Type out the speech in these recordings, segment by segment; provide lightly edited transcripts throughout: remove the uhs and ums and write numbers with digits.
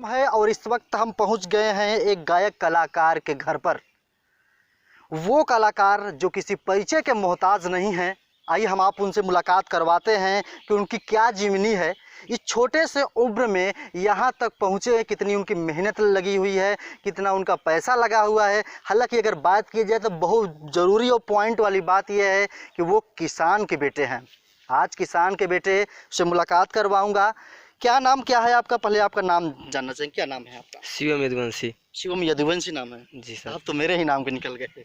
है और इस वक्त हम पहुंच गए हैं एक गायक कलाकार के घर पर। वो कलाकार जो किसी परिचय के मोहताज नहीं हैं। आइए हम आप उनसे मुलाकात करवाते हैं कि उनकी क्या जीवनी है, इस छोटे से उम्र में यहाँ तक पहुँचे, कितनी उनकी मेहनत लगी हुई है, कितना उनका पैसा लगा हुआ है। हालांकि अगर बात की जाए तो बहुत ज़रूरी और पॉइंट वाली बात यह है कि वो किसान के बेटे हैं। आज किसान के बेटे से मुलाकात करवाऊंगा। क्या नाम क्या है आपका? पहले आपका नाम जानना चाहिए, क्या नाम है आपका? शिवम यदुवंशी। शिवम यदुवंशी नाम है जी सर। आप तो मेरे ही नाम के निकल गए।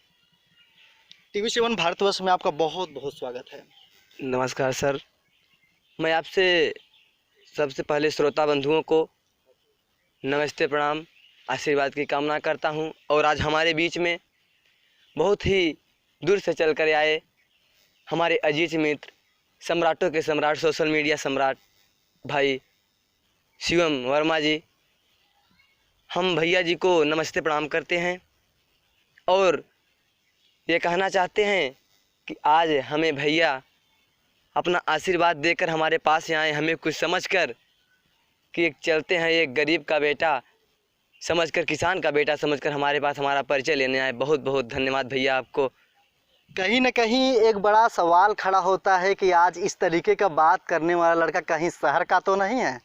TV7 भारतवर्ष में आपका बहुत बहुत स्वागत है। नमस्कार सर। मैं आपसे सबसे पहले श्रोता बंधुओं को नमस्ते, प्रणाम, आशीर्वाद की कामना करता हूं। और आज हमारे बीच में बहुत ही दूर से चल कर आए हमारे अजीज मित्र, सम्राटों के सम्राट, सोशल मीडिया सम्राट भाई शिवम वर्मा जी, हम भैया जी को नमस्ते प्रणाम करते हैं और ये कहना चाहते हैं कि आज हमें भैया अपना आशीर्वाद देकर हमारे पास आए, हमें कुछ समझकर कि एक चलते हैं एक गरीब का बेटा समझकर, किसान का बेटा समझकर हमारे पास हमारा परिचय लेने आए। बहुत बहुत धन्यवाद भैया आपको। कहीं न कहीं एक बड़ा सवाल खड़ा होता है कि आज इस तरीके का बात करने वाला लड़का कहीं शहर का तो नहीं है।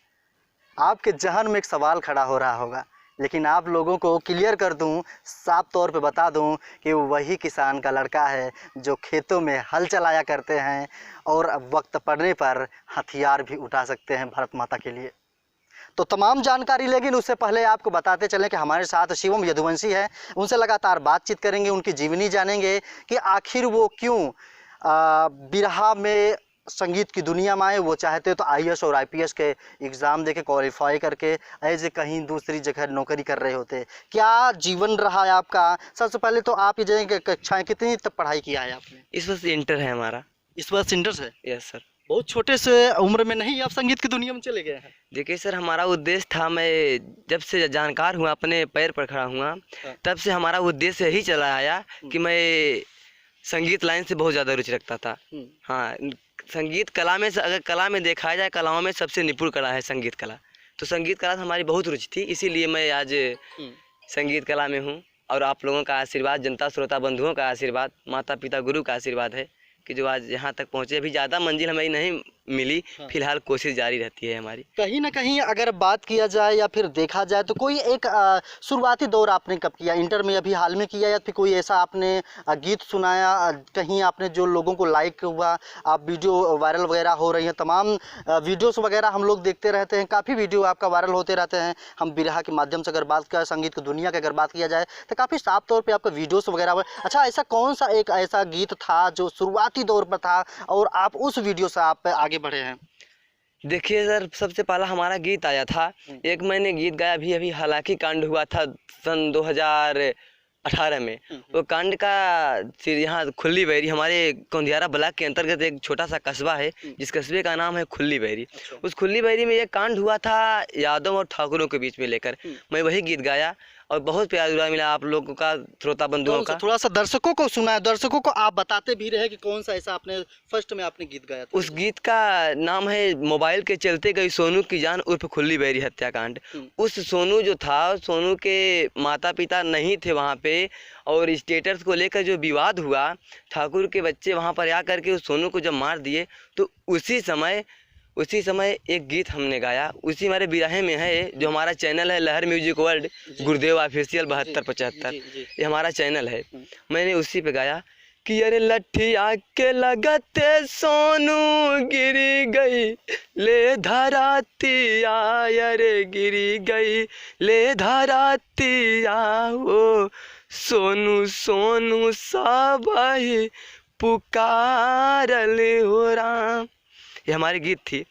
आपके जहन में एक सवाल खड़ा हो रहा होगा, लेकिन आप लोगों को क्लियर कर दूं, साफ तौर पे बता दूं कि वही किसान का लड़का है जो खेतों में हल चलाया करते हैं और वक्त पड़ने पर हथियार भी उठा सकते हैं भारत माता के लिए। तो तमाम जानकारी, लेकिन उससे पहले आपको बताते चलें कि हमारे साथ शिवम यदुवंशी है। उनसे लगातार बातचीत करेंगे, उनकी जीवनी जानेंगे कि आखिर वो क्यों बिरहा में संगीत की दुनिया में आए। वो चाहते तो IAS और IPS के एग्ज़ाम देके क्वालिफाई करके ऐसे कहीं दूसरी जगह नौकरी कर रहे होते। क्या जीवन रहा है आपका? सबसे पहले तो आप ये जानें कि कक्षाएँ कितनी तक पढ़ाई किया है आपने? इस वर्ष इंटर है हमारा। इस वर्ष इंटर है? Yes sir. बहुत छोटे से उम्र में नहीं आप संगीत की दुनिया में चले गए हैं? देखिए सर, हमारा उद्देश्य था, मैं जब से जानकार हुआ, अपने पैर पर खड़ा हुआ, तब से हमारा उद्देश्य यही चला आया कि मैं संगीत लाइन से बहुत ज़्यादा रुचि रखता था। हाँ, संगीत कला में, अगर कला में देखा जाए, कलाओं में सबसे निपुण कला है संगीत कला। तो संगीत कला से हमारी बहुत रुचि थी, इसीलिए मैं आज संगीत कला में हूँ। और आप लोगों का आशीर्वाद, जनता श्रोता बंधुओं का आशीर्वाद, माता पिता गुरु का आशीर्वाद है कि जो आज यहाँ तक पहुँचे। अभी ज़्यादा मंजिल हमें नहीं मिली, फिलहाल कोशिश जारी रहती है हमारी। कहीं ना कहीं अगर बात किया जाए या फिर देखा जाए तो कोई एक शुरुआती दौर आपने कब किया? इंटर में अभी हाल में किया, या फिर कोई ऐसा आपने गीत सुनाया कहीं आपने जो लोगों को लाइक हुआ? आप वीडियो वायरल वगैरह हो रही हैं, तमाम वीडियोस वगैरह हम लोग देखते रहते हैं, काफ़ी वीडियो आपका वायरल होते रहते हैं। हम बिरहा के माध्यम से अगर बात करें, संगीत की दुनिया की अगर बात किया जाए तो काफ़ी साफ तौर पर आपका वीडियोस वगैरह। अच्छा, ऐसा कौन सा एक ऐसा गीत था जो शुरुआती दौर पर था और आप उस वीडियो से आप आगे बढ़े हैं? देखिए सर, सबसे पहला हमारा गीत आया था, एक मैंने गीत गाया अभी हालांकि कांड हुआ था सन 2018 में। वो कांड का यहाँ खुल्ली बैरी, हमारे कौंधियारा ब्लॉक के अंतर्गत एक छोटा सा कस्बा है जिस कस्बे का नाम है खुल्ली बैरी। उस खुल्ली बैरी में ये कांड हुआ था यादव और ठाकुरों के बीच में लेकर। मैं वही गीत गाया और बहुत प्यार दुआ मिला आप लोगों का, श्रोता बंधुओं का। थोड़ा सा दर्शकों को सुना, दर्शकों को आप बताते भी रहे कि कौन सा ऐसा आपने फर्स्ट में आपने गीत गाया था। उस गीत का नाम है मोबाइल के चलते गई सोनू की जान उर्फ खुल्ली बैरी हत्याकांड। उस सोनू जो था, सोनू के माता पिता नहीं थे वहाँ पे, और स्टेटस को लेकर जो विवाद हुआ, ठाकुर के बच्चे वहाँ पर आ करके उस सोनू को जब मार दिए, तो उसी समय एक गीत हमने गाया। उसी हमारे बिरहे में है, जो हमारा चैनल है लहर म्यूजिक वर्ल्ड, गुरुदेव ऑफिशियल 7275, ये हमारा चैनल है। मैंने उसी पे गाया कि अरे लठिया के लगते सोनू गिरी गई ले धरातिया, अरे गिरी गई ले धरातिया, ओ सोनू सोनू साबाही पुकारल हो राम। ये हमारी गीत थी।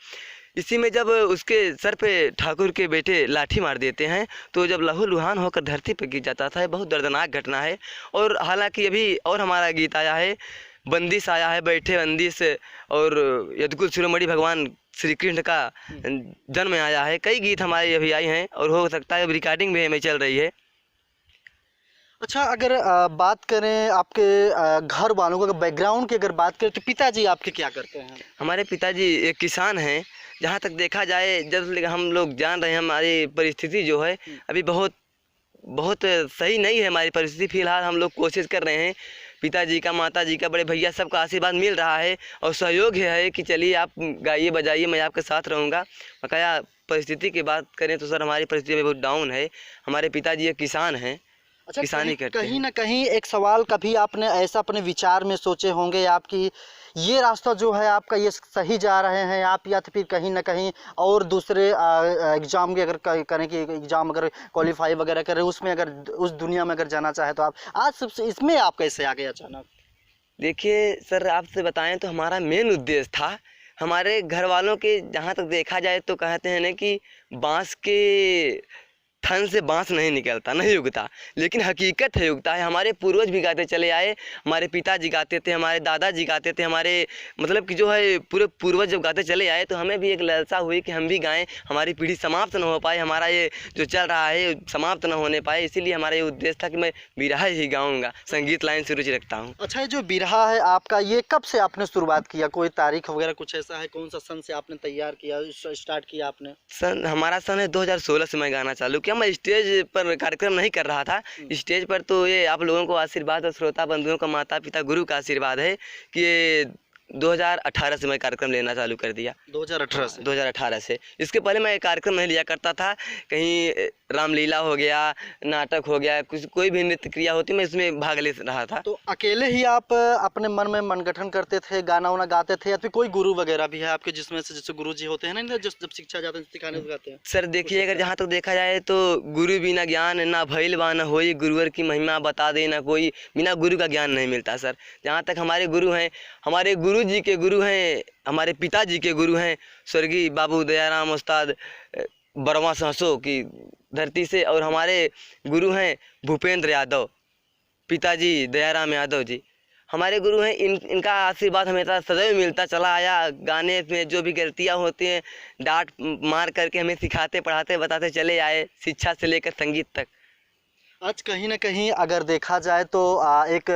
इसी में जब उसके सर पे ठाकुर के बेटे लाठी मार देते हैं, तो जब लहू लुहान होकर धरती पर गिर जाता था, बहुत दर्दनाक घटना है। और हालांकि अभी और हमारा गीत आया है, बंदिश आया है, बैठे बंदिश, और यदुकुल शिरोमणि भगवान श्री कृष्ण का जन्म आया है। कई गीत हमारे अभी आई हैं और हो सकता है रिकॉर्डिंग भी हमें चल रही है। अच्छा, अगर बात करें आपके घर वालों को, बैकग्राउंड की अगर बात करें, तो पिताजी आपके क्या करते हैं? हमारे पिताजी एक किसान हैं, जहाँ तक देखा जाए, जब हम लोग जान रहे हैं हमारी परिस्थिति जो है अभी बहुत बहुत सही नहीं है हमारी परिस्थिति। फिलहाल हम लोग कोशिश कर रहे हैं, पिताजी का, माताजी का, बड़े भैया सबका आशीर्वाद मिल रहा है और सहयोग है कि चलिए आप गाइए बजाइए, मैं आपके साथ रहूँगा। बकाया परिस्थिति की बात करें तो सर हमारी परिस्थिति बहुत डाउन है। हमारे पिताजी एक किसान हैं, अच्छा, किसानी करते कहीं हैं। ना कहीं एक सवाल कभी आपने ऐसा अपने विचार में सोचे होंगे आपकी, ये रास्ता जो है आपका ये सही जा रहे हैं आप, या तो फिर कहीं ना कहीं और दूसरे एग्ज़ाम की अगर करें कि एग्ज़ाम अगर क्वालिफाई वगैरह करें, उसमें अगर उस दुनिया में अगर जाना चाहे तो आप आज सबसे इसमें आप कैसे आ गए अचानक? देखिए सर, आपसे बताएं तो हमारा मेन उद्देश्य था, हमारे घर वालों के जहाँ तक देखा जाए तो कहते हैं ना कि बांस के थन से बांस नहीं निकलता, नहीं उगता, लेकिन हकीकत है उगता है। हमारे पूर्वज भी गाते चले आए, हमारे पिताजी गाते थे, हमारे दादाजी गाते थे, हमारे मतलब कि जो है पूरे पूर्वज जब गाते चले आए तो हमें भी एक लालसा हुई कि हम भी गाएं, हमारी पीढ़ी समाप्त न हो पाए, हमारा ये जो चल रहा है समाप्त न होने पाए। इसीलिए हमारा ये उद्देश्य था कि मैं बिरहा ही गाऊँगा, संगीत लाइन से रुचि रखता हूँ। अच्छा, ये जो बिरहा है आपका, ये कब से आपने शुरुआत किया? कोई तारीख वगैरह कुछ ऐसा है? कौन सा सन से आपने तैयार किया, स्टार्ट किया आपने? हमारा सन है 2016 से मैं गाना चालू किया। मैं स्टेज पर कार्यक्रम नहीं कर रहा था, स्टेज पर तो ये आप लोगों को आशीर्वाद और श्रोता बंधुओं का, माता पिता गुरु का आशीर्वाद है कि ये 2018 से मैं कार्यक्रम लेना चालू कर दिया। 2018 से? 2018 से। इसके पहले मैं कार्यक्रम नहीं लिया करता था, कहीं रामलीला हो गया, नाटक हो गया, कुछ कोई भी नृत्य क्रिया होती मैं इसमें भाग ले रहा था। तो अकेले ही आप अपने मन में मनगठन करते थे, गाना वाना गाते थे, या फिर कोई गुरु वगैरह भी है आपके जिसमें से, जैसे गुरु जी होते हैं ना, जब शिक्षा जाते हैं सिखाने सिखाते हैं? सर देखिए, अगर जहाँ तक देखा जाए तो गुरु बिना ज्ञान ना भइल बा ना होई, गुरुवर की महिमा बता दे ना कोई, बिना गुरु का ज्ञान नहीं मिलता सर। जहाँ तक हमारे गुरु हैं, हमारे गुरु जी के गुरु हैं, हमारे पिताजी के गुरु हैं स्वर्गीय बाबू दयाराम उस्ताद बरवा सहसो की धरती से, और हमारे गुरु हैं भूपेंद्र यादव, पिताजी दयाराम यादव जी हमारे गुरु हैं। इनका आशीर्वाद हमेशा सदैव मिलता चला आया। गाने में जो भी गलतियां होती हैं डांट मार करके हमें सिखाते, पढ़ाते, बताते चले आए, शिक्षा से लेकर संगीत तक। आज कहीं ना कहीं अगर देखा जाए तो एक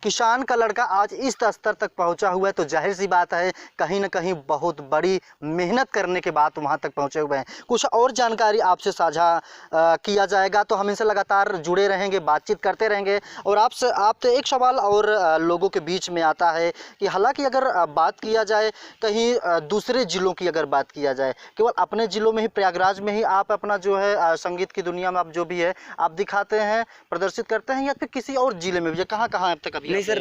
किसान का लड़का आज इस स्तर तक पहुंचा हुआ है, तो जाहिर सी बात है कहीं ना कहीं बहुत बड़ी मेहनत करने के बाद वहां तक पहुंचे हुए हैं। कुछ और जानकारी आपसे साझा किया जाएगा, तो हम इनसे लगातार जुड़े रहेंगे, बातचीत करते रहेंगे। और आपसे एक सवाल और लोगों के बीच में आता है कि हालांकि अगर बात किया जाए कहीं दूसरे ज़िलों की, अगर बात किया जाए केवल अपने ज़िलों में ही, प्रयागराज में ही आप अपना जो है संगीत की दुनिया में आप जो भी है आप दिखाते हैं, प्रदर्शित करते हैं, या फिर किसी और जिले में भी? कहाँ कहाँ अब तक अभी नहीं सर,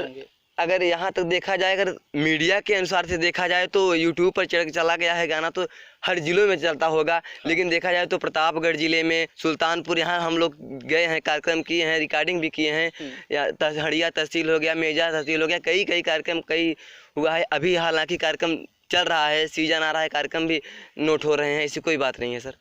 अगर यहाँ तक देखा जाए, अगर मीडिया के अनुसार से देखा जाए तो यूट्यूब पर चला गया है गाना तो हर जिलों में चलता होगा, लेकिन देखा जाए तो प्रतापगढ़ जिले में, सुल्तानपुर, यहाँ हम लोग गए हैं, कार्यक्रम किए हैं, रिकॉर्डिंग भी किए हैं, या हड़िया तहसील हो गया, मेजा तहसील हो गया, कई कार्यक्रम कई हुआ है। अभी हालांकि कार्यक्रम चल रहा है, सीजन आ रहा है, कार्यक्रम भी नोट हो रहे हैं, ऐसी कोई बात नहीं है सर।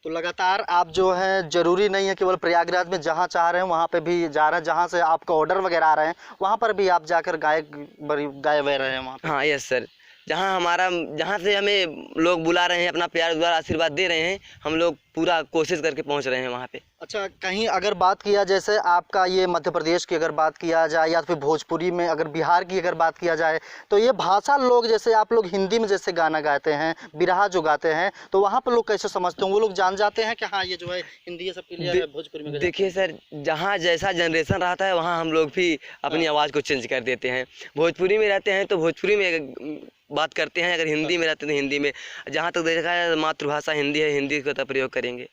तो लगातार आप जो है, ज़रूरी नहीं है केवल प्रयागराज में, जहाँ चाह रहे हैं वहाँ पे भी जा रहे हैं, जहाँ से आपका ऑर्डर वगैरह आ रहे हैं वहाँ पर भी आप जाकर गाए हुए रहे हैं वहाँ पे? हाँ यस सर, जहाँ से हमें लोग बुला रहे हैं, अपना प्यार द्वारा आशीर्वाद दे रहे हैं, हम लोग पूरा कोशिश करके पहुँच रहे हैं वहाँ पे। अच्छा, कहीं अगर बात किया जैसे आपका ये मध्य प्रदेश की अगर बात किया जाए, या फिर भोजपुरी में, अगर बिहार की अगर बात किया जाए, तो ये भाषा लोग, जैसे आप लोग हिंदी में जैसे गाना गाते हैं, बिरहा जो गाते हैं, तो वहाँ पर लोग कैसे समझते हैं? वो लोग जान जाते हैं कि हाँ ये जो है हिंदी है सब क्लियर है, भोजपुरी में? देखिए सर, जहाँ जैसा जनरेशन रहता है वहाँ हम लोग भी अपनी आवाज़ को चेंज कर देते हैं। भोजपुरी में रहते हैं तो भोजपुरी में बात करते हैं, अगर हिंदी में रहते हैं तो हिंदी में। जहाँ तक देखा है मातृभाषा हिंदी है, हिंदी का तो प्रयोग करेंगे।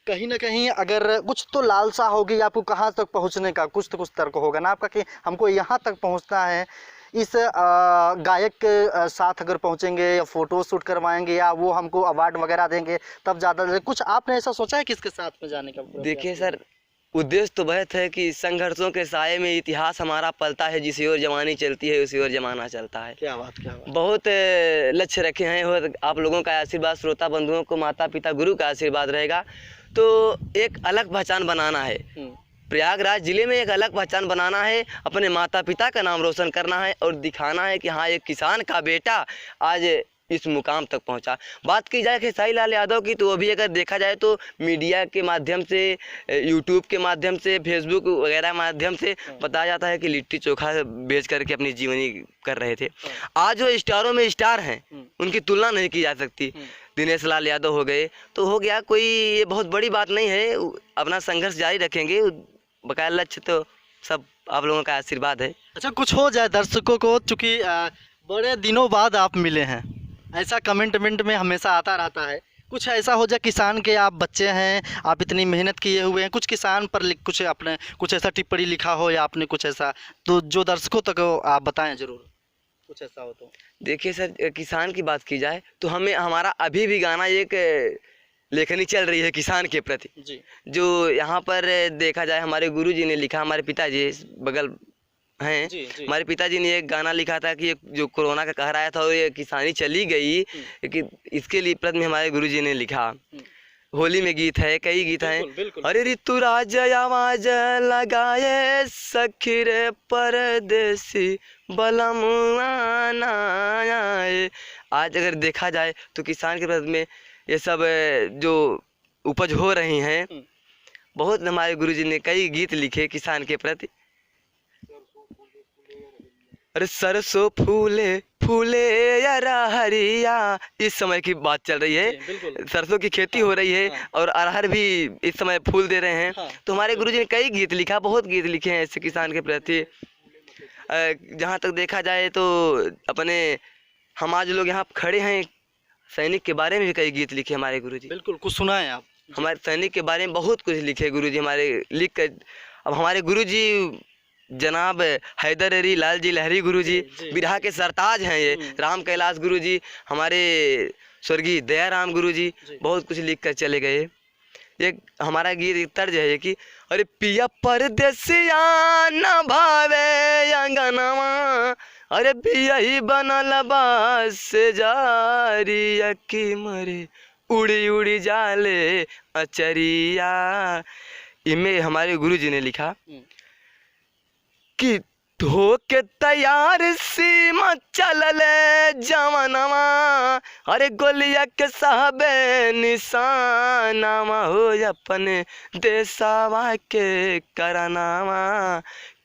कहीं ना कहीं अगर कुछ तो लालसा होगी आपको कहाँ तक पहुँचने का, कुछ तो कुछ तर्क होगा ना आपका कि हमको यहाँ तक पहुँचना है, इस गायक के साथ अगर पहुँचेंगे या फ़ोटो शूट करवाएंगे या वो हमको अवार्ड वगैरह देंगे तब ज़्यादा, कुछ आपने ऐसा सोचा है किसके साथ में जाने का? देखिए सर, उद्देश्य तो बहुत है कि संघर्षों के साए में इतिहास हमारा पलता है, जिस ओर जवानी चलती है उसी ओर जमाना चलता है। क्या बात, क्या बात। बहुत लक्ष्य रखे हैं और आप लोगों का आशीर्वाद, श्रोता बंधुओं को, माता पिता गुरु का आशीर्वाद रहेगा तो एक अलग पहचान बनाना है। प्रयागराज जिले में एक अलग पहचान बनाना है, अपने माता पिता का नाम रोशन करना है और दिखाना है कि हाँ एक किसान का बेटा आज इस मुकाम तक पहुंचा। बात की जाए खेसारी लाल यादव की, तो वो भी अगर देखा जाए तो मीडिया के माध्यम से, यूट्यूब के माध्यम से, फेसबुक वगैरह माध्यम से बताया जाता है कि लिट्टी चोखा बेच करके अपनी जीवनी कर रहे थे। आज जो स्टारों में स्टार हैं उनकी तुलना नहीं की जा सकती। दिनेश लाल यादव हो गए तो हो गया, कोई ये बहुत बड़ी बात नहीं है। अपना संघर्ष जारी रखेंगे, बकाया लक्ष्य तो सब आप लोगों का आशीर्वाद है। अच्छा, कुछ हो जाए दर्शकों को, चूँकि बड़े दिनों बाद आप मिले हैं, ऐसा कमेंट में हमेशा आता रहता है। कुछ ऐसा हो जाए, किसान के आप बच्चे हैं, आप इतनी मेहनत किए हुए हैं, कुछ किसान पर कुछ अपने कुछ ऐसा टिप्पणी लिखा हो या आपने कुछ ऐसा, तो जो दर्शकों तक आप बताएं ज़रूर, कुछ ऐसा हो तो। देखिए सर, किसान की बात की जाए तो हमें हमारा अभी भी गाना एक लेखनी चल रही है किसान के प्रति जी। जो यहाँ पर देखा जाए हमारे गुरुजी ने लिखा, हमारे पिताजी बगल हैं, जी, जी। हमारे पिताजी ने एक गाना लिखा था कि ये जो कोरोना का कहर आया था और ये किसानी चली गई, कि इसके लिए प्रति में हमारे गुरुजी ने लिखा। होली में गीत है, कई गीत हैं। बिल्कुल, बिल्कुल। अरे ऋतुराज आवाज लगाए सखी रे परदेसी बलम आना आए। आज अगर देखा जाए तो किसान के प्रति में ये सब जो उपज हो रही हैं, बहुत हमारे गुरुजी ने कई गीत लिखे किसान के प्रति। अरे सरसों फूले फूले यारा हरिया, इस समय की बात चल रही है, सरसों की खेती हो रही है और अरहर भी इस समय फूल दे रहे हैं। तो हमारे गुरुजी ने कई गीत लिखा, बहुत गीत लिखे हैं ऐसे किसान के प्रति। जहाँ तक देखा जाए तो अपने हम आज लोग यहाँ खड़े हैं, सैनिक के बारे में भी कई गीत लिखे हमारे गुरुजी। बिल्कुल, कुछ सुनाएं आप। हमारे सैनिक के बारे में बहुत कुछ लिखे गुरुजी हमारे लिख कर। अब हमारे गुरुजी जनाब हैदर अली लाल जी लहरी गुरुजी बिरहा के सरताज हैं, ये राम कैलाश गुरुजी, हमारे स्वर्गीय दयाराम गुरुजी बहुत कुछ लिख कर चले गए। एक हमारा गीत तर्ज है कि अरे पिया परदेसिया न भावे अंगनवा, अरे पिया ही बनल बास जारी की मरे उड़ी उड़ी जाले अचरिया। इनमें हमारे गुरुजी ने लिखा कि धो के तैयार सीमा चलले जवनवा, अरे गोलिया के साहबे निशानावा हो अपने देशवा के करनावा,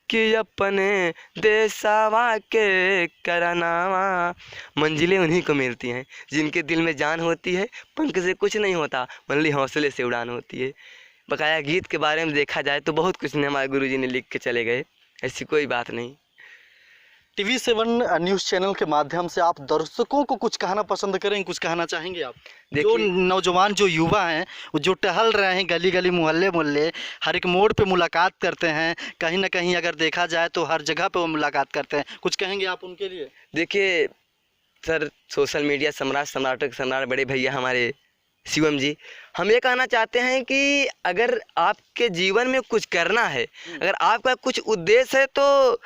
कि अपने देशवा के करनावा। मंजिलें उन्हीं को मिलती हैं जिनके दिल में जान होती है, पंख से कुछ नहीं होता मंजिल हौसले से उड़ान होती है। बकाया गीत के बारे में देखा जाए तो बहुत कुछ ने हमारे गुरुजी ने लिख के चले गए, ऐसी कोई बात नहीं। TV7 न्यूज़ चैनल के माध्यम से आप दर्शकों को कुछ कहना पसंद करेंगे, कुछ कहना चाहेंगे आप? जो नौजवान, जो युवा हैं, जो टहल रहे हैं गली गली मोहल्ले मोहल्ले, हर एक मोड़ पे मुलाकात करते हैं, कहीं ना कहीं अगर देखा जाए तो हर जगह पे वो मुलाकात करते हैं, कुछ कहेंगे आप उनके लिए? देखिए सर, सोशल मीडिया सम्राटों के सम्राट बड़े भैया हमारे शिवम जी, हम ये कहना चाहते हैं कि अगर आपके जीवन में कुछ करना है, अगर आपका कुछ उद्देश्य है तो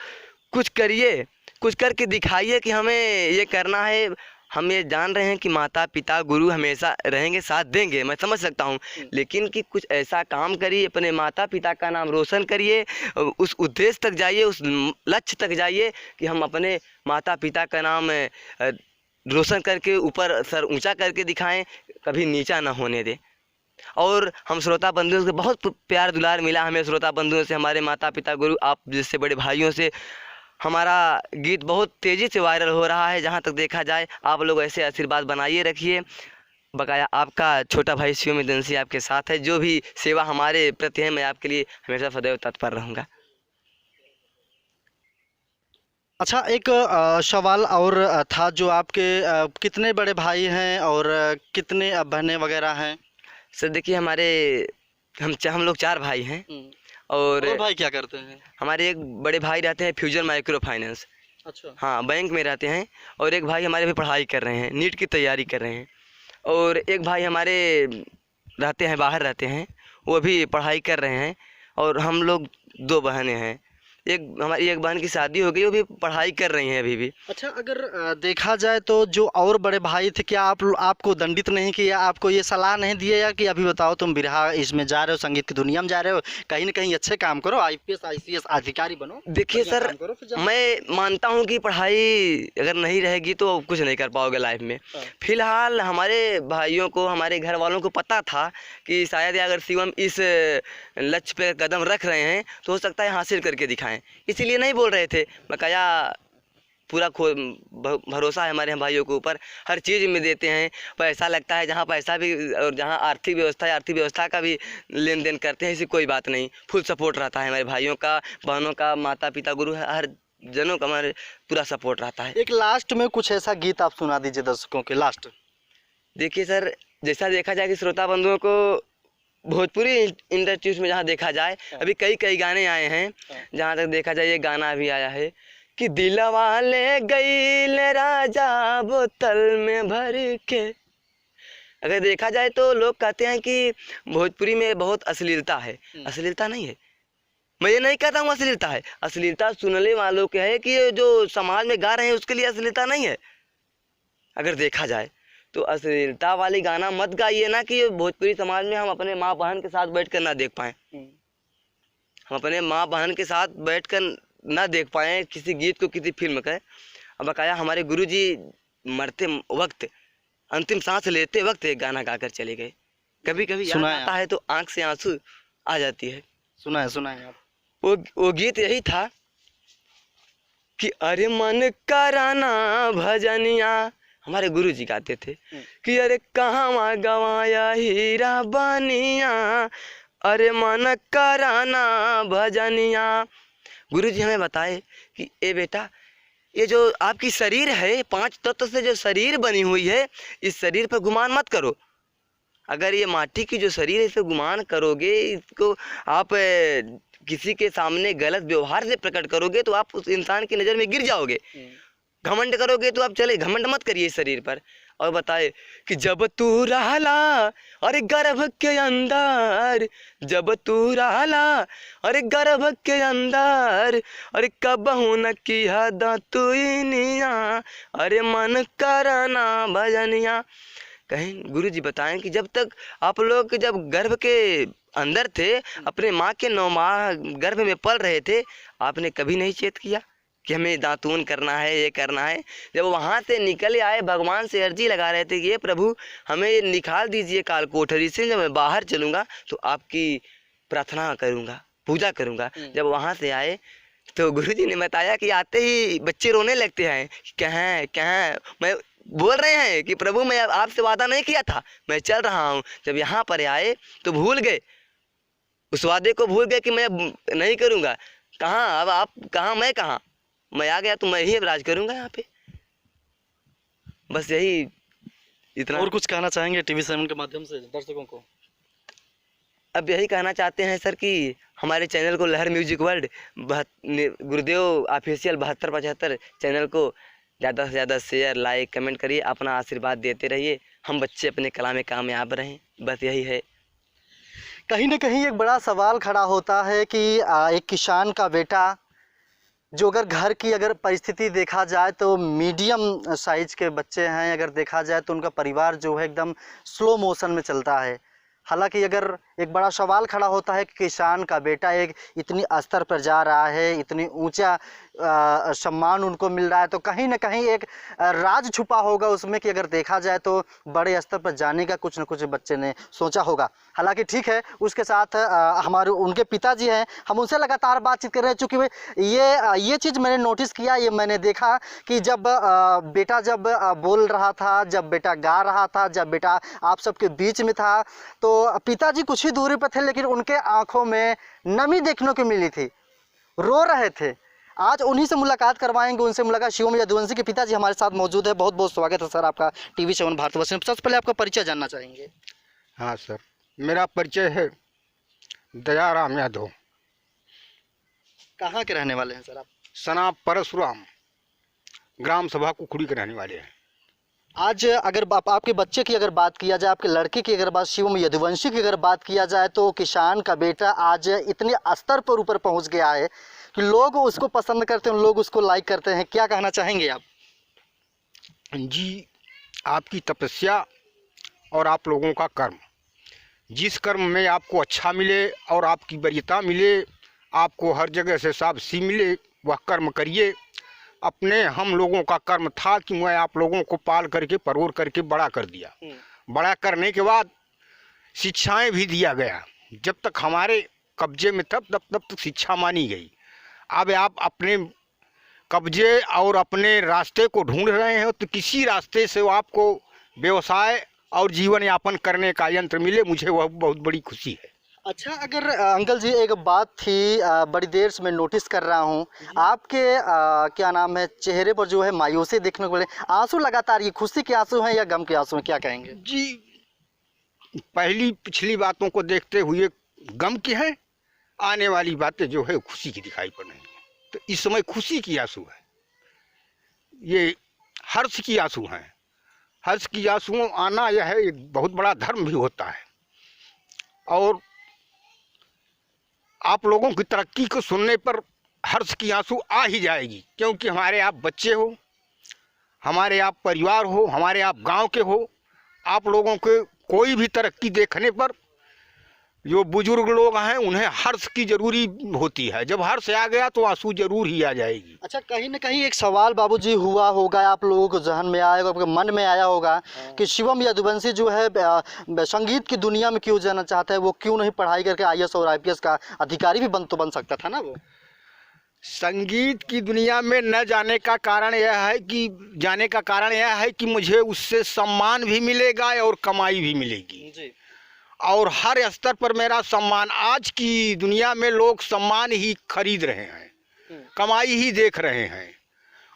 कुछ करिए, कुछ करके दिखाइए कि हमें ये करना है। हम ये जान रहे हैं कि माता पिता गुरु हमेशा रहेंगे, साथ देंगे, मैं समझ सकता हूँ, लेकिन कि कुछ ऐसा काम करिए, अपने माता पिता का नाम रोशन करिए, उस उद्देश्य तक जाइए, उस लक्ष्य तक जाइए कि हम अपने माता पिता का नाम रोशन करके ऊपर सर ऊंचा करके दिखाएं, कभी नीचा ना होने दें। और हम श्रोता बंधुओं से बहुत प्यार दुलार मिला हमें, श्रोता बंधुओं से, हमारे माता पिता गुरु आप जैसे बड़े भाइयों से हमारा गीत बहुत तेज़ी से वायरल हो रहा है। जहाँ तक देखा जाए आप लोग ऐसे आशीर्वाद बनाइए रखिए। बकाया आपका छोटा भाई शिवम दंसी आपके साथ है, जो भी सेवा हमारे प्रति है मैं आपके लिए हमेशा सदैव तत्पर रहूँगा। अच्छा, एक सवाल और था, जो आपके कितने बड़े भाई हैं और कितने बहनें वगैरह हैं? सर देखिए, हम लोग 4 भाई हैं और भाई क्या करते हैं? हमारे एक बड़े भाई रहते हैं फ्यूजन माइक्रो फाइनेंस, अच्छा, हाँ, बैंक में रहते हैं। और एक भाई हमारे भी पढ़ाई कर रहे हैं, नीट की तैयारी कर रहे हैं। और एक भाई हमारे रहते हैं, बाहर रहते हैं, वो भी पढ़ाई कर रहे हैं। और हम लोग 2 बहनें हैं, हमारी एक बहन की शादी हो गई, वो भी पढ़ाई कर रही हैं अभी भी। अच्छा, अगर देखा जाए तो जो और बड़े भाई थे, क्या आपको दंडित नहीं किया, आपको ये सलाह नहीं दिया या कि अभी बताओ तुम बिरहा इसमें जा रहे हो, संगीत की दुनिया में जा रहे हो, कहीं ना कहीं अच्छे काम करो, आईपीएस आईसीएस अधिकारी बनो, देखिए बढ़िया सर, काम करो, फिर जाओ। मैं मानता हूँ कि पढ़ाई अगर नहीं रहेगी तो कुछ नहीं कर पाओगे लाइफ में। हाँ। फिलहाल हमारे भाइयों को, हमारे घर वालों को पता था कि शायद अगर शिवम इस लक्ष्य पे कदम रख रहे हैं तो हो सकता है हासिल करके दिखाएं, इसीलिए नहीं बोल रहे थे। बकाया पूरा भरोसा है हमारे भाइयों के ऊपर, हर चीज़ में देते हैं, पैसा लगता है जहाँ पैसा भी, और जहाँ आर्थिक व्यवस्था है आर्थिक व्यवस्था का भी लेन देन करते हैं, ऐसी कोई बात नहीं, फुल सपोर्ट रहता है हमारे भाइयों का, बहनों का, माता पिता गुरु हर जनों का हमारे पूरा सपोर्ट रहता है। एक लास्ट में कुछ ऐसा गीत आप सुना दीजिए दर्शकों के लास्ट। देखिए सर, जैसा देखा जाए कि श्रोता बंधुओं को भोजपुरी इंडस्ट्रीज में जहाँ देखा जाए, अभी कई कई गाने आए हैं, जहाँ तक देखा जाए ये गाना भी आया है कि दिलवा ले गईल राजा बोतल में भर के। अगर देखा जाए तो लोग कहते हैं कि भोजपुरी में बहुत अश्लीलता है, अश्लीलता नहीं है, मैं ये नहीं कहता हूँ अश्लीलता है, अश्लीलता सुनने वालों के है कि ये जो समाज में गा रहे हैं उसके लिए अश्लीलता नहीं है। अगर देखा जाए तो अश्लीलता वाली गाना मत गाइए ना कि भोजपुरी समाज में हम अपने माँ बहन के साथ बैठ कर ना देख पाएँ, हम अपने माँ बहन के साथ बैठ कर ना देख पाएँ किसी गीत को, किसी फिल्म का। अब बकाया हमारे गुरुजी मरते वक्त, अंतिम सांस लेते वक्त एक गाना गाकर चले गए, कभी कभी याद आता है तो आंख से आंसू आ जाती है। सुना है आप? वो गीत यही था कि अरे मन कराना भजनिया, हमारे गुरुजी गाते थे कि अरे कहाँ गवाया हीरा बनिया, अरे मन कराना भजनिया। गुरुजी हमें बताए कि ए बेटा, ये जो आपकी शरीर है, 5 तत्व से जो शरीर बनी हुई है, इस शरीर पर गुमान मत करो। अगर ये माटी की जो शरीर है, इसे गुमान करोगे, इसको आप किसी के सामने गलत व्यवहार से प्रकट करोगे तो आप उस इंसान की नज़र में गिर जाओगे। घमंड करोगे तो आप चले, घमंड मत करिए इस शरीर पर। और बताए कि जब तू रहला अरे गर्भ के अंदर, जब तू रहला अरे गर्भ के अंदर, अरे कबहू न किया तुइनिया, अरे मन करना भजनिया। कहीं गुरुजी बताएं कि जब तक आप लोग जब गर्भ के अंदर थे, अपने माँ के 9 माह गर्भ में पल रहे थे, आपने कभी नहीं चेत किया कि हमें दातून करना है, ये करना है। जब वहाँ से निकल आए, भगवान से अर्जी लगा रहे थे कि ये प्रभु हमें ये निकाल दीजिए काल कोठरी से, जब मैं बाहर चलूँगा तो आपकी प्रार्थना करूँगा, पूजा करूँगा। जब वहाँ से आए तो गुरुजी ने बताया कि आते ही बच्चे रोने लगते हैं, कहाँ मैं बोल रहे हैं कि प्रभु मैं आपसे वादा नहीं किया था, मैं चल रहा हूँ। जब यहाँ पर आए तो भूल गए, उस वादे को भूल गए कि मैं नहीं करूँगा। कहाँ अब आप, कहाँ मैं, कहाँ मैं आ गया तो मैं ही राज करूँगा यहाँ पे। बस यही इतना। और कुछ कहना चाहेंगे टीवी 7 के माध्यम से दर्शकों को? अब यही कहना चाहते हैं सर कि हमारे चैनल को लहर म्यूजिक वर्ल्ड गुरुदेव ऑफिशियल 7275 चैनल को ज़्यादा से ज़्यादा शेयर, लाइक, कमेंट करिए, अपना आशीर्वाद देते रहिए, हम बच्चे अपने कला में कामयाब रहें, बस यही है। कहीं ना कहीं एक बड़ा सवाल खड़ा होता है कि एक किसान का बेटा जो अगर घर की अगर परिस्थिति देखा जाए तो मीडियम साइज के बच्चे हैं, अगर देखा जाए तो उनका परिवार जो है एकदम स्लो मोशन में चलता है। हालांकि अगर एक बड़ा सवाल खड़ा होता है कि किसान का बेटा एक इतनी स्तर पर जा रहा है, इतनी ऊंचा सम्मान उनको मिल रहा है, तो कहीं ना कहीं एक राज छुपा होगा उसमें कि अगर देखा जाए तो बड़े स्तर पर जाने का कुछ न कुछ बच्चे ने सोचा होगा। हालांकि ठीक है, उसके साथ हमारे उनके पिताजी हैं, हम उनसे लगातार बातचीत कर रहे हैं, चूँकि ये चीज़ मैंने नोटिस किया, ये मैंने देखा कि जब बेटा जब बोल रहा था, जब बेटा गा रहा था, जब बेटा आप सबके बीच में था, तो पिताजी कुछ ही दूरी पर थे, लेकिन उनके आंखों में नमी देखने को मिली थी, रो रहे थे। आज उन्हीं से मुलाकात करवाएंगे, उनसे मुलाकात। शिवम यदुवंशी के पिताजी हमारे साथ मौजूद है। बहुत बहुत स्वागत है सर आपका टीवी 7 भारतवर्ष में। सबसे पहले आपका परिचय जानना चाहेंगे। हाँ सर, मेरा परिचय है दयाराम यादव। कहाँ के रहने वाले हैं सर आप? सना परशुराम ग्राम सभा कुखड़ी के रहने वाले हैं। आज अगर आपके बच्चे की अगर बात किया जाए, आपके लड़के की अगर बात, शिवम यदुवंशी की अगर बात किया जाए, तो किसान का बेटा आज इतने स्तर पर ऊपर पहुंच गया है, कि लोग उसको पसंद करते हैं, लोग उसको लाइक करते हैं, क्या कहना चाहेंगे आप? जी, आपकी तपस्या और आप लोगों का कर्म, जिस कर्म में आपको अच्छा मिले और आपकी वरीयता मिले, आपको हर जगह से शाबाशी मिले, वह कर्म करिए। अपने हम लोगों का कर्म था कि मैं आप लोगों को पाल करके परोर करके बड़ा कर दिया। बड़ा करने के बाद शिक्षाएं भी दिया गया। जब तक हमारे कब्जे में तब तक शिक्षा मानी गई। अब आप अपने कब्जे और अपने रास्ते को ढूंढ रहे हो, तो किसी रास्ते से आपको व्यवसाय और जीवन यापन करने का यंत्र मिले, मुझे वह बहुत बड़ी खुशी है। अच्छा, अगर अंकल जी एक बात थी, बड़ी देर से मैं नोटिस कर रहा हूँ आपके क्या नाम है, चेहरे पर जो है मायूसी देखने को मिले, आंसू लगातार, ये खुशी के आंसू हैं या गम के आंसू हैं, क्या कहेंगे? जी, पहली पिछली बातों को देखते हुए गम की है, आने वाली बातें जो है खुशी की दिखाई पड़ रही हैं। तो इस समय खुशी की आंसू है, ये हर्ष की आंसू हैं। हर्ष की आंसुओं आना यह है एक बहुत बड़ा धर्म भी होता है। और आप लोगों की तरक्की को सुनने पर हर्ष की आंसू आ ही जाएगी, क्योंकि हमारे आप बच्चे हो, हमारे आप परिवार हो, हमारे आप गांव के हो। आप लोगों के कोई भी तरक्की देखने पर जो बुजुर्ग लोग हैं उन्हें हर्ष की जरूरी होती है। जब हर्ष आ गया तो आंसू जरूर ही आ जाएगी। अच्छा, कहीं ना कहीं एक सवाल बाबूजी हुआ होगा, आप लोगों को जहन में आया होगा, आपके मन में आया होगा कि शिवम यदुवंशी जो है संगीत की दुनिया में क्यों जाना चाहता है, वो क्यों नहीं पढ़ाई करके IAS और IPS का अधिकारी भी बन सकता था ना वो? संगीत की दुनिया में न जाने का कारण यह है कि मुझे उससे सम्मान भी मिलेगा और कमाई भी मिलेगी जी। और हर स्तर पर मेरा सम्मान। आज की दुनिया में लोग सम्मान ही खरीद रहे हैं, कमाई ही देख रहे हैं।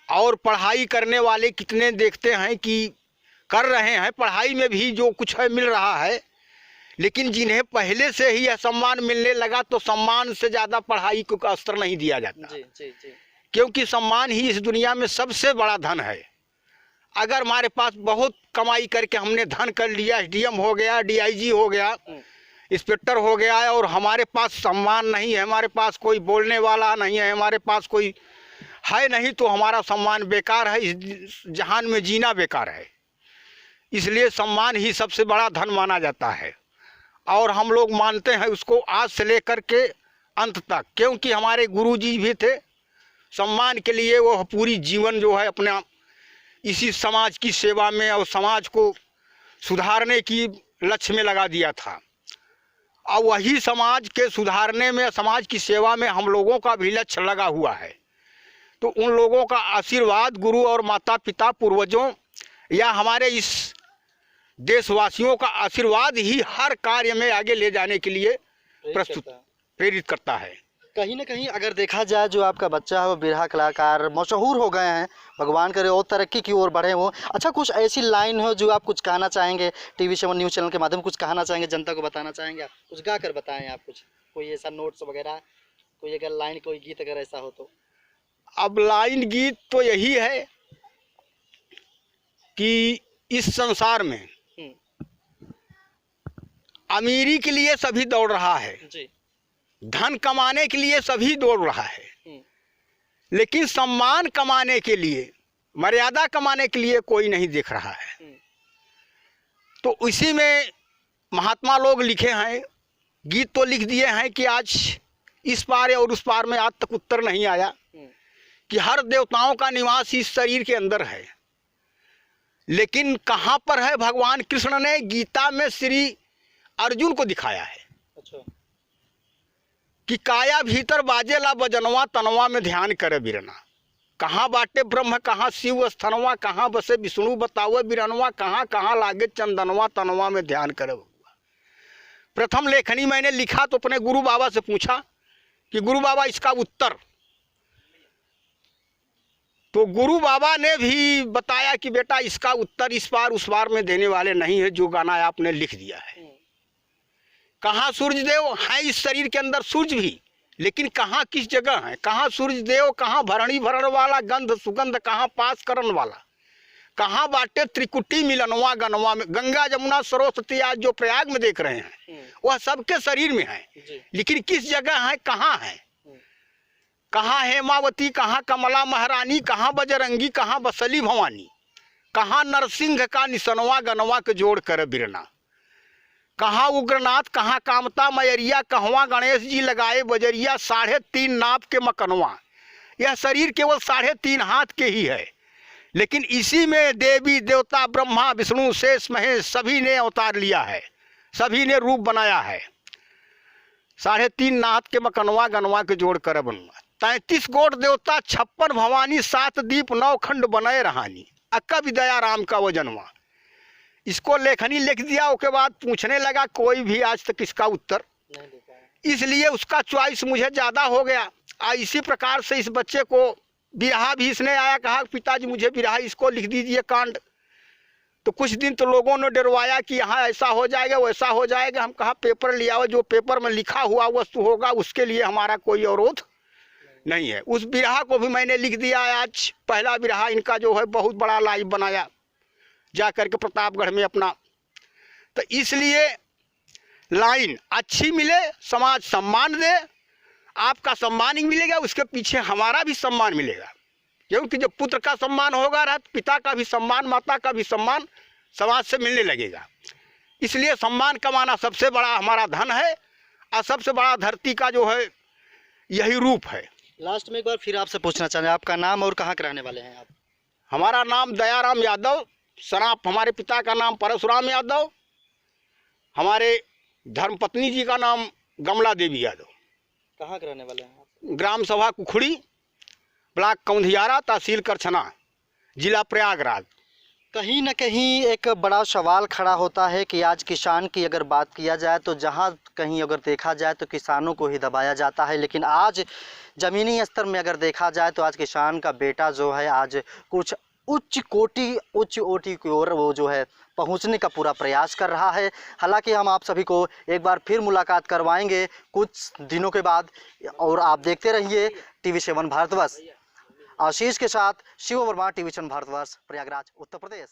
और पढ़ाई करने वाले कितने देखते हैं कि कर रहे हैं, पढ़ाई में भी जो कुछ है मिल रहा है, लेकिन जिन्हें पहले से ही यह सम्मान मिलने लगा तो सम्मान से ज़्यादा पढ़ाई को स्तर नहीं दिया जाता। जी, जी, जी। क्योंकि सम्मान ही इस दुनिया में सबसे बड़ा धन है। अगर हमारे पास बहुत कमाई करके हमने धन कर लिया, SDM हो गया, DIG हो गया, इंस्पेक्टर हो गया, और हमारे पास सम्मान नहीं है, हमारे पास कोई बोलने वाला नहीं है, हमारे पास कोई है नहीं, तो हमारा सम्मान बेकार है, इस जहान में जीना बेकार है। इसलिए सम्मान ही सबसे बड़ा धन माना जाता है और हम लोग मानते हैं उसको आज से लेकर के अंत तक। क्योंकि हमारे गुरुजी भी थे, सम्मान के लिए वो पूरी जीवन जो है अपना इसी समाज की सेवा में और समाज को सुधारने की लक्ष्य में लगा दिया था। और वही समाज के सुधारने में, समाज की सेवा में हम लोगों का भी लक्ष्य लगा हुआ है। तो उन लोगों का आशीर्वाद, गुरु और माता पिता पूर्वजों या हमारे इस देशवासियों का आशीर्वाद ही हर कार्य में आगे ले जाने के लिए प्रेरित करता है। कहीं ना कहीं अगर देखा जाए, जो आपका बच्चा है वो बिरहा कलाकार मशहूर हो गए हैं, भगवान करे और तरक्की की ओर बढ़े वो। अच्छा, कुछ ऐसी लाइन हो जो आप कुछ कहना चाहेंगे, TV7 न्यूज़ चैनल के माध्यम कुछ कहना चाहेंगे, जनता को बताना चाहेंगे, आप कुछ गा कर बताएं, आप कुछ कोई ऐसा नोट्स वगैरह, कोई अगर लाइन, कोई गीत अगर ऐसा हो तो? अब लाइन गीत तो यही है कि इस संसार में अमीरी के लिए सभी दौड़ रहा है जी, धन कमाने के लिए सभी दौड़ रहा है, लेकिन सम्मान कमाने के लिए, मर्यादा कमाने के लिए कोई नहीं देख रहा है। तो इसी में महात्मा लोग लिखे हैं, गीत तो लिख दिए हैं कि आज इस पार और उस पार में आज तक उत्तर नहीं आया कि हर देवताओं का निवास इस शरीर के अंदर है, लेकिन कहाँ पर है? भगवान कृष्ण ने गीता में श्री अर्जुन को दिखाया है। अच्छा। कि काया भीतर बाजेला बजनवा, तनवा में ध्यान करे बिरना। कहाँ बाटे ब्रह्म, कहाँ शिव स्थनवा, कहाँ बसे विष्णु बतावे बिरनवा, कहाँ कहाँ लागे चंदनवा, तनवा में ध्यान करे बउआ। प्रथम लेखनी मैंने लिखा तो अपने गुरु बाबा से पूछा कि गुरु बाबा इसका उत्तर, तो गुरु बाबा ने भी बताया कि बेटा इसका उत्तर इस पार उस पार में देने वाले नहीं है, जो गाना आपने लिख दिया है। कहाँ सूर्य देव है इस शरीर के अंदर, सूर्य भी, लेकिन कहाँ किस जगह है? कहाँ सूर्य देव, कहाँ भरणी भरण वाला, गंध सुगंध कहाँ पास करन वाला, कहाँ बाटे त्रिकुटी मिलनवा गनवा में। गंगा जमुना सरस्वती आज जो प्रयाग में देख रहे हैं वह सबके शरीर में है, लेकिन किस जगह है, कहाँ है? कहाँ हेमावती, कहाँ कमला महारानी, कहाँ बजरंगी, कहाँ बसली भवानी, कहाँ नरसिंह का निसनवा गनवा के जोड़ कर बिरना, कहाँ उग्रनाथ, कहाँ कामता मैरिया, कहवा गणेश जी लगाए बजरिया, 3.5 नाप के मकनवा। यह शरीर केवल 3.5 हाथ के ही है, लेकिन इसी में देवी देवता ब्रह्मा विष्णु शेष महेश सभी ने अवतार लिया है, सभी ने रूप बनाया है। 3.5 नाथ के मकनवा गनवा के जोड़ कर बनवा, 33 गोट देवता, 56 भवानी, 7 दीप, 9 खंड बनाए रहानी, अक्का विदया राम का वजनवा। इसको लेखनी लिख दिया, उसके बाद पूछने लगा, कोई भी आज तक इसका उत्तर नहीं दे पाया, इसलिए उसका चॉइस मुझे ज़्यादा हो गया। इसी प्रकार से इस बच्चे को बिरहा भी इसने आया, कहा पिताजी मुझे बिरहा इसको लिख दीजिए कांड। तो कुछ दिन तो लोगों ने डरवाया कि यहाँ ऐसा हो जाएगा वैसा हो जाएगा। हम कहा पेपर ले आओ, जो पेपर में लिखा हुआ वस्तु होगा उसके लिए हमारा कोई अवरोध नहीं है। उस बिरहा को भी मैंने लिख दिया। आज पहला बिरहा इनका जो है बहुत बड़ा लाइव बनाया जा करके प्रतापगढ़ में अपना। तो इसलिए लाइन अच्छी मिले, समाज सम्मान दे, आपका सम्मान ही मिलेगा, उसके पीछे हमारा भी सम्मान मिलेगा। क्योंकि जब पुत्र का सम्मान होगा तो पिता का भी सम्मान, माता का भी सम्मान समाज से मिलने लगेगा। इसलिए सम्मान कमाना सबसे बड़ा हमारा धन है और सबसे बड़ा धरती का जो है यही रूप है। लास्ट में एक बार फिर आपसे पूछना चाहेंगे, आपका नाम और कहाँ के रहने वाले हैं आप? हमारा नाम दयाराम यादव, सराफ हमारे पिता का नाम परशुराम यादव, हमारे धर्मपत्नी जी का नाम गमला देवी यादव। कहाँ के रहने वाले हैं आप? ग्राम सभा कुखड़ी, ब्लॉक कौंधियारा, तहसील करछना, जिला प्रयागराज। कहीं न कहीं एक बड़ा सवाल खड़ा होता है कि आज किसान की अगर बात किया जाए तो जहाँ कहीं अगर देखा जाए तो किसानों को ही दबाया जाता है, लेकिन आज ज़मीनी स्तर में अगर देखा जाए तो आज किसान का बेटा जो है आज कुछ उच्च कोटि की ओर वो जो है पहुंचने का पूरा प्रयास कर रहा है। हालांकि हम आप सभी को एक बार फिर मुलाकात करवाएंगे कुछ दिनों के बाद, और आप देखते रहिए TV7 भारतवर्ष। आशीष के साथ शिव वर्मा, TV7 भारतवर्ष, प्रयागराज, उत्तर प्रदेश।